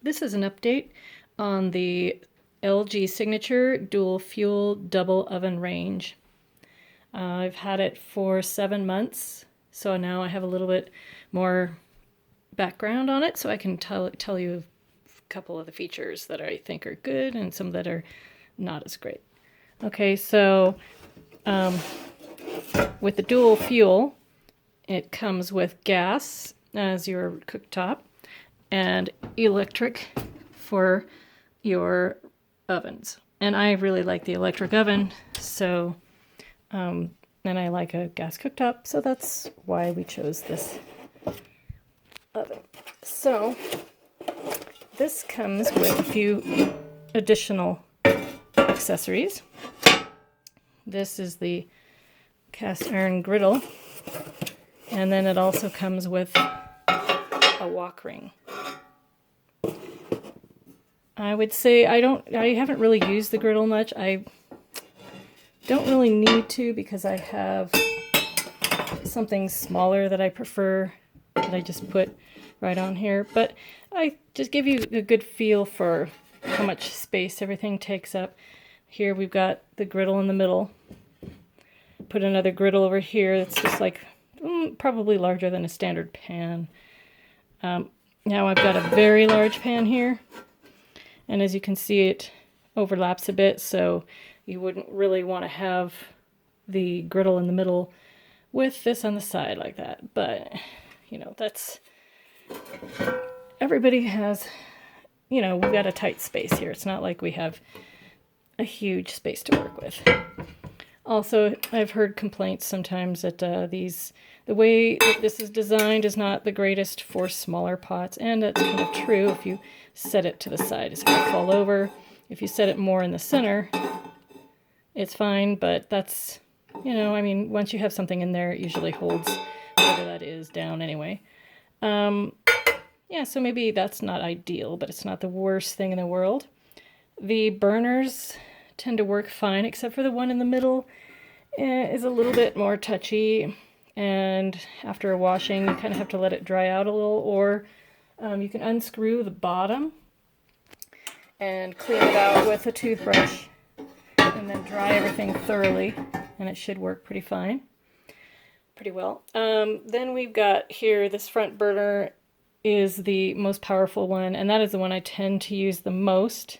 This is an update on the LG Signature Dual Fuel Double Oven Range. I've had it for 7 months, so now I have a little bit more background on it, so I can tell you a couple of the features that I think are good and some that are not as great. Okay, so with the dual fuel, it comes with gas as your cooktop and electric for your ovens. And I really like the electric oven, so and I like a gas cooktop, so that's why we chose this oven. So this comes with a few additional accessories. This is the cast iron griddle, and then it also comes with a wok ring. I would say I haven't really used the griddle much. I don't really need to because I have something smaller that I prefer that I just put right on here. But I just give you a good feel for how much space everything takes up. Here we've got the griddle in the middle. Put another griddle over here that's just like probably larger than a standard pan. Now I've got a very large pan here, and as you can see it overlaps a bit, so you wouldn't really want to have the griddle in the middle with this on the side like that. But you know, that's everybody has, you know, we've got a tight space here. It's not like we have a huge space to work with. Also, I've heard complaints sometimes that the way that this is designed is not the greatest for smaller pots, and that's kind of true. If you set it to the side, it's going to fall over. If you set it more in the center, it's fine, but that's, you know, I mean, once you have something in there, it usually holds whatever that is down anyway. Yeah, so maybe that's not ideal, but it's not the worst thing in the world. The burners tend to work fine, except for the one in the middle is a little bit more touchy, and after washing you kind of have to let it dry out a little, or you can unscrew the bottom and clean it out with a toothbrush and then dry everything thoroughly, and it should work pretty fine, pretty well. Then we've got here, this front burner is the most powerful one, and that is the one I tend to use the most.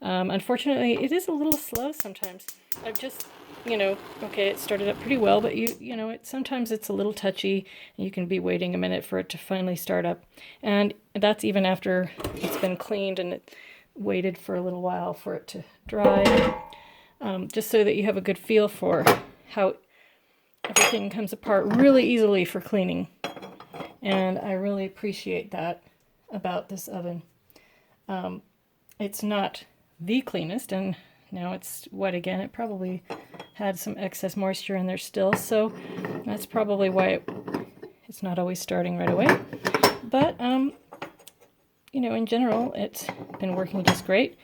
Unfortunately, it is a little slow sometimes. I've just, you know, okay, it started up pretty well, but you know, sometimes it's a little touchy, and you can be waiting a minute for it to finally start up. And that's even after it's been cleaned and it waited for a little while for it to dry. Just so that you have a good feel for how everything comes apart really easily for cleaning. And I really appreciate that about this oven. It's not the cleanest, and now it's wet again. It probably had some excess moisture in there still, so that's probably why it's not always starting right away. But you know, in general, it's been working just great.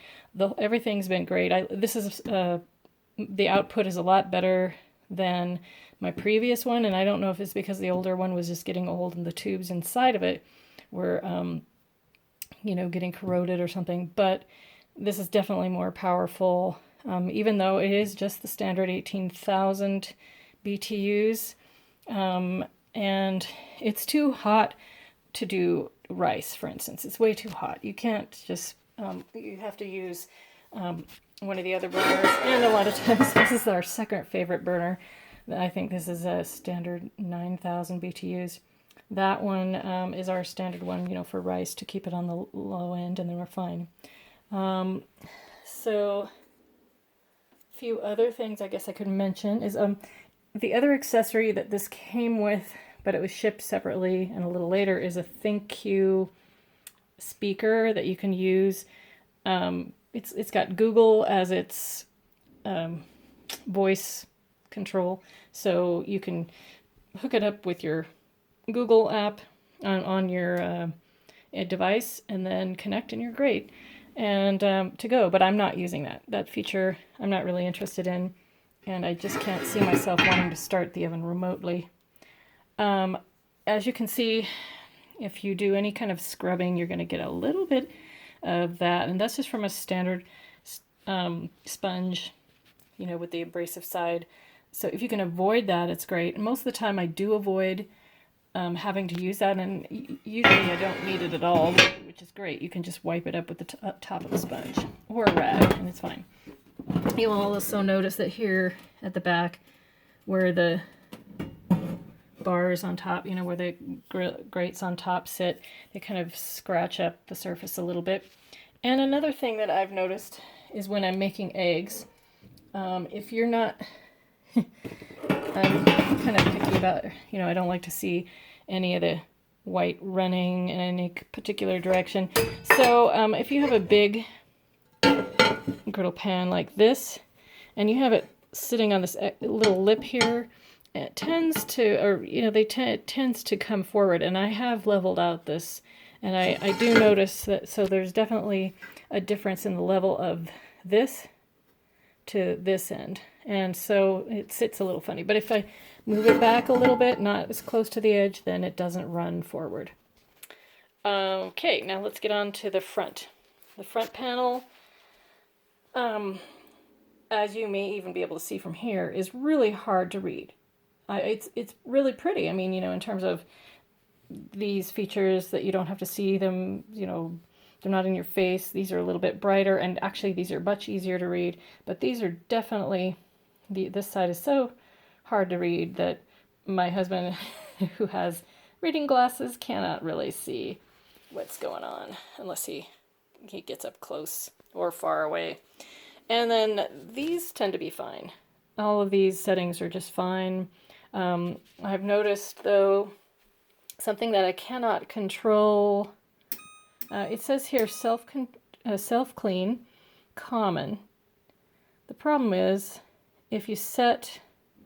Everything's been great. The output is a lot better than my previous one, and I don't know if it's because the older one was just getting old and the tubes inside of it were you know, getting corroded or something, but this is definitely more powerful, even though it is just the standard 18,000 BTUs, and it's too hot to do rice, for instance. It's way too hot. You can't just, you have to use one of the other burners, and a lot of times this is our second favorite burner. I think this is a standard 9,000 BTUs. That one is our standard one, you know, for rice, to keep it on the low end, and then we're fine. So a few other things I guess I could mention is the other accessory that this came with, but it was shipped separately and a little later, is a ThinkQ speaker that you can use. It's got Google as its voice control, so you can hook it up with your Google app on your device and then connect, and you're great and to go. But I'm not using that feature. I'm not really interested in, and I just can't see myself wanting to start the oven remotely. As you can see, if you do any kind of scrubbing, you're going to get a little bit of that. And that's just from a standard sponge, you know, with the abrasive side. So if you can avoid that, it's great. And most of the time I do avoid having to use that, and usually I don't need it at all, which is great. You can just wipe it up with the top of the sponge or a rag, and it's fine. You'll also notice that here at the back, where the bars on top, you know, where the grates on top sit, they kind of scratch up the surface a little bit. And another thing that I've noticed is when I'm making eggs, if you're not, I'm kind of picky about, you know, I don't like to see any of the white running in any particular direction. So if you have a big griddle pan like this, and you have it sitting on this little lip here, it tends to, or you know, it tends to come forward. And I have leveled out this, and I do notice that. So there's definitely a difference in the level of this to this end, and so it sits a little funny. But if I move it back a little bit, not as close to the edge, then it doesn't run forward. Okay, now let's get on to the front. The front panel, as you may even be able to see from here, is really hard to read. It's really pretty. I mean, you know, in terms of these features that you don't have to see them, you know, they're not in your face. These are a little bit brighter, and actually these are much easier to read, but these are definitely, this side is so hard to read that my husband, who has reading glasses, cannot really see what's going on unless he gets up close or far away. And then these tend to be fine. All of these settings are just fine. I've noticed, though, something that I cannot control. It says here self-clean, common. The problem is, if you set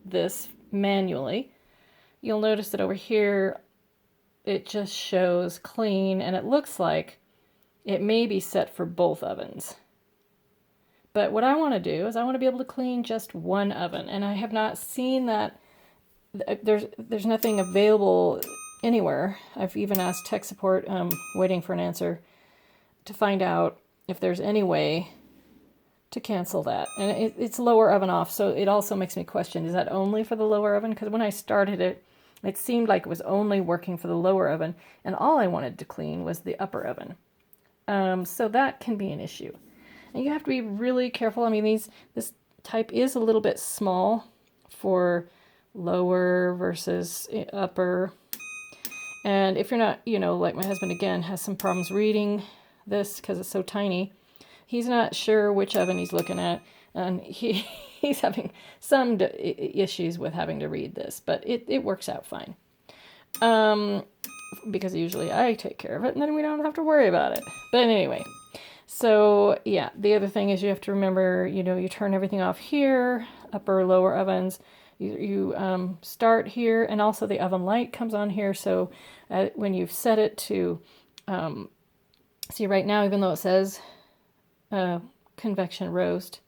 this manually, you'll notice that over here it just shows clean, and it looks like it may be set for both ovens. But what I want to do is I want to be able to clean just one oven, and I have not seen that. There's nothing available anywhere. I've even asked tech support, waiting for an answer, to find out if there's any way to cancel that. And it's lower oven off, so it also makes me question, is that only for the lower oven? Because when I started it, it seemed like it was only working for the lower oven, and all I wanted to clean was the upper oven. So that can be an issue. And you have to be really careful. I mean, this type is a little bit small for lower versus upper. And if you're not, you know, like my husband again has some problems reading this because it's so tiny. He's not sure which oven he's looking at, and he's having some issues with having to read this, but it works out fine. Because usually I take care of it, and then we don't have to worry about it. But anyway, so yeah, the other thing is you have to remember, you know, you turn everything off here, upper, lower ovens. You start here, and also the oven light comes on here. So when you've set it to, see right now, even though it says convection roast,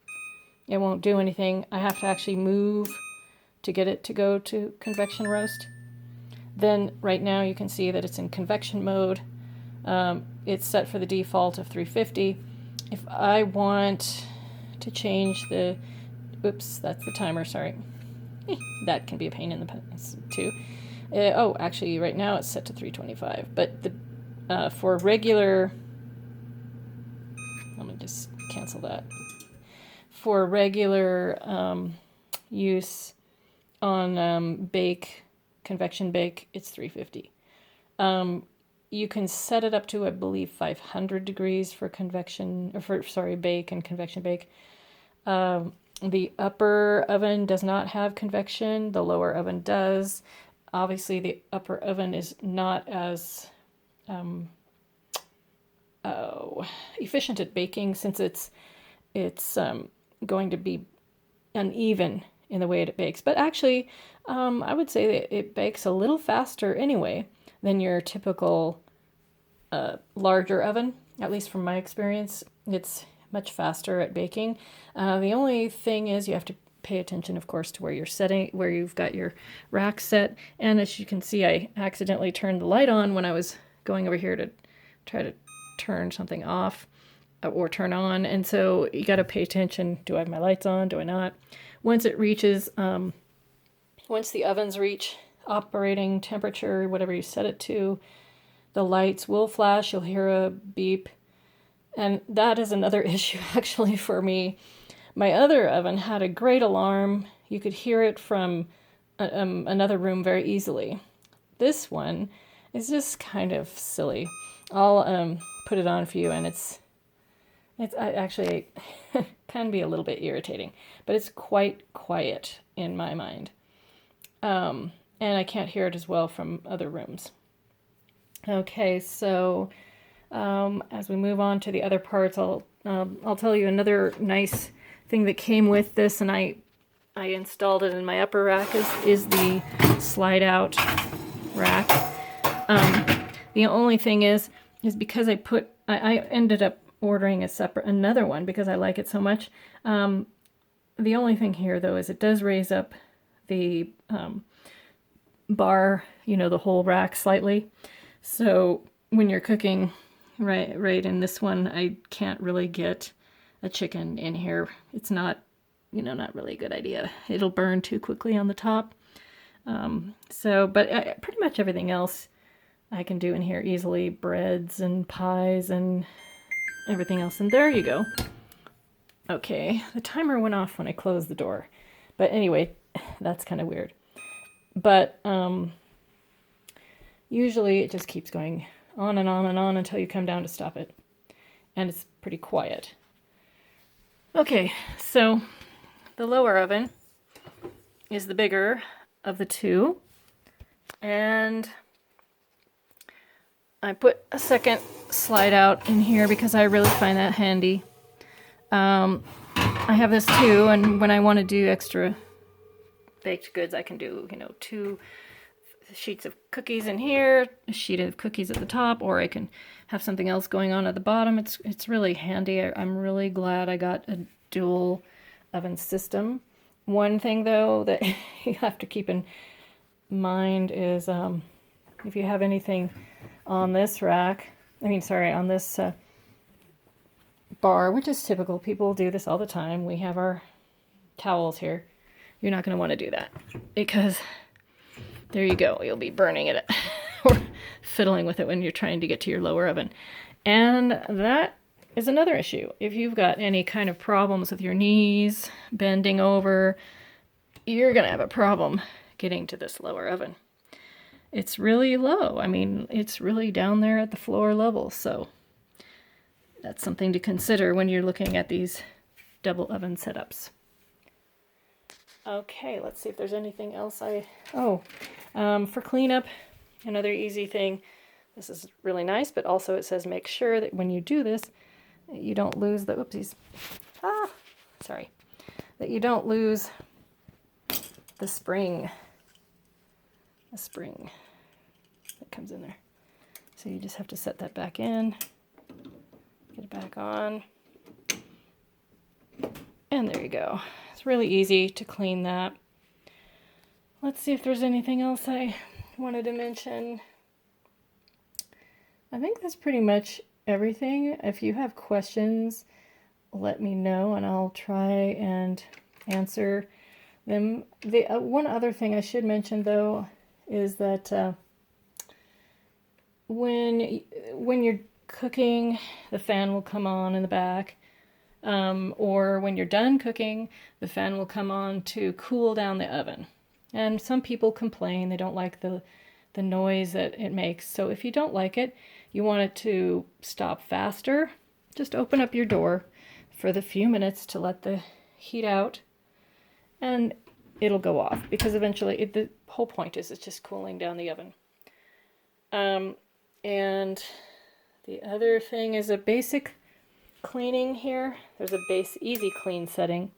it won't do anything. I have to actually move to get it to go to convection roast. Then right now you can see that it's in convection mode. It's set for the default of 350. If I want to change the, oops, that's the timer, sorry. That can be a pain in the pants too. Oh, actually right now it's set to 325, but the for regular, let me just cancel that. For regular use on convection bake, it's 350. You can set it up to, I believe, 500 degrees for convection, or for, bake and convection bake. The upper oven does not have convection. The lower oven does. Obviously, the upper oven is not as efficient at baking, since it's going to be uneven in the way it bakes. But actually, I would say that it bakes a little faster anyway than your typical larger oven. At least from my experience, it's much faster at baking. The only thing is you have to pay attention, of course, to where you're setting, where you've got your rack set. And as you can see, I accidentally turned the light on when I was going over here to try to turn something off or turn on. And so you got to pay attention. Do I have my lights on? Do I not? Once it reaches, once the ovens reach operating temperature, whatever you set it to, the lights will flash. You'll hear a beep. And that is another issue actually for me. My other oven had a great alarm. You could hear it from another room very easily. This one is just kind of silly. I'll put it on for you, and it's actually can be a little bit irritating, but it's quite quiet in my mind. And I can't hear it as well from other rooms. Okay, so as we move on to the other parts, I'll tell you another nice thing that came with this, and I installed it in my upper rack is the slide out rack. The only thing is because I ended up ordering another one because I like it so much. The only thing here though is it does raise up the bar, the whole rack slightly. So when you're cooking, right in this one, I can't really get a chicken in here. It's not, not really a good idea. It'll burn too quickly on the top. But pretty much everything else I can do in here easily. Breads and pies and everything else. And there you go. Okay, the timer went off when I closed the door. But anyway, that's kind of weird. But usually it just keeps going on and on and on until you come down to stop it. And it's pretty quiet. Okay, so the lower oven is the bigger of the two. And I put a second slide out in here because I really find that handy. I have this too, and when I want to do extra baked goods, I can do, 2 sheets of cookies in here, a sheet of cookies at the top, or I can have something else going on at the bottom. It's really handy. I'm really glad I got a dual oven system. One thing though that you have to keep in mind is if you have anything on this rack, on this bar, which is typical, people do this all the time. We have our towels here. You're not going to want to do that because there you go. You'll be burning it or fiddling with it when you're trying to get to your lower oven. And that is another issue. If you've got any kind of problems with your knees, bending over, you're going to have a problem getting to this lower oven. It's really low. It's really down there at the floor level. So that's something to consider when you're looking at these double oven setups. Okay, let's see if there's anything else for cleanup, another easy thing. This is really nice, but also it says make sure that when you do this, you don't lose the, that you don't lose the spring that comes in there. So you just have to set that back in, get it back on, and there you go. It's really easy to clean that. Let's see if there's anything else I wanted to mention. I think that's pretty much everything. If you have questions, let me know and I'll try and answer them. The one other thing I should mention though is that when you're cooking, the fan will come on in the back. Or when you're done cooking, the fan will come on to cool down the oven. And some people complain they don't like the noise that it makes. So if you don't like it, you want it to stop faster, just open up your door for the few minutes to let the heat out and it'll go off, because eventually the whole point is it's just cooling down the oven. And the other thing is a basic cleaning here. There's a base easy clean setting.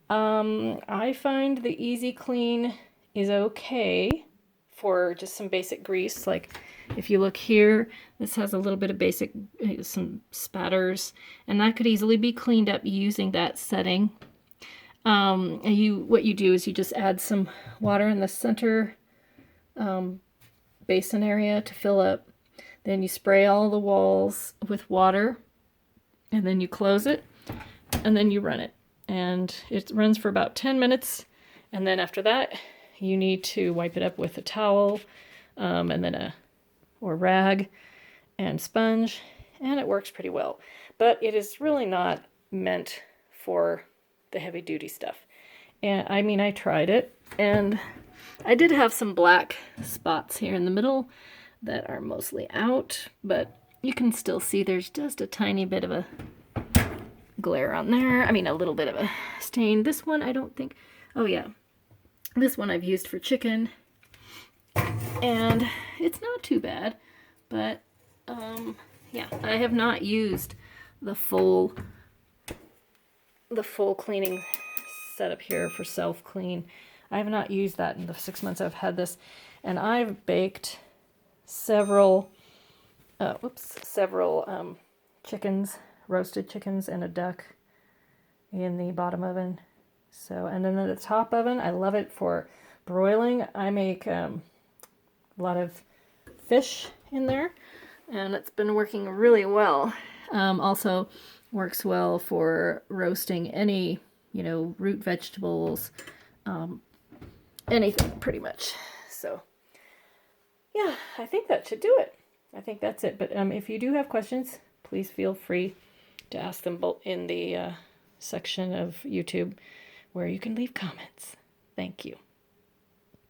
I find the easy clean is okay for just some basic grease. Like if you look here, this has a little bit of basic, some spatters, and that could easily be cleaned up using that setting. What you do is you just add some water in the center basin area to fill up Then you spray all the walls with water, and then you close it, and then you run it. And it runs for about 10 minutes, and then after that, you need to wipe it up with a towel, and then or rag and sponge, and it works pretty well. But it is really not meant for the heavy duty stuff. And I mean, I tried it, and I did have some black spots here in the middle that are mostly out, but you can still see there's just a tiny bit of a glare on there. I mean, a little bit of a stain. This one, I don't think, oh yeah, this one I've used for chicken, and it's not too bad, but yeah, I have not used the full cleaning setup here for self-clean. I have not used that in the 6 months I've had this, and I've baked several chickens, roasted chickens, and a duck in the bottom oven. So, and then the top oven, I love it for broiling. I make a lot of fish in there, and it's been working really well. Also works well for roasting any, root vegetables, anything pretty much. So yeah, I think that should do it. I think that's it. But if you do have questions, please feel free to ask them both in the section of YouTube where you can leave comments. Thank you.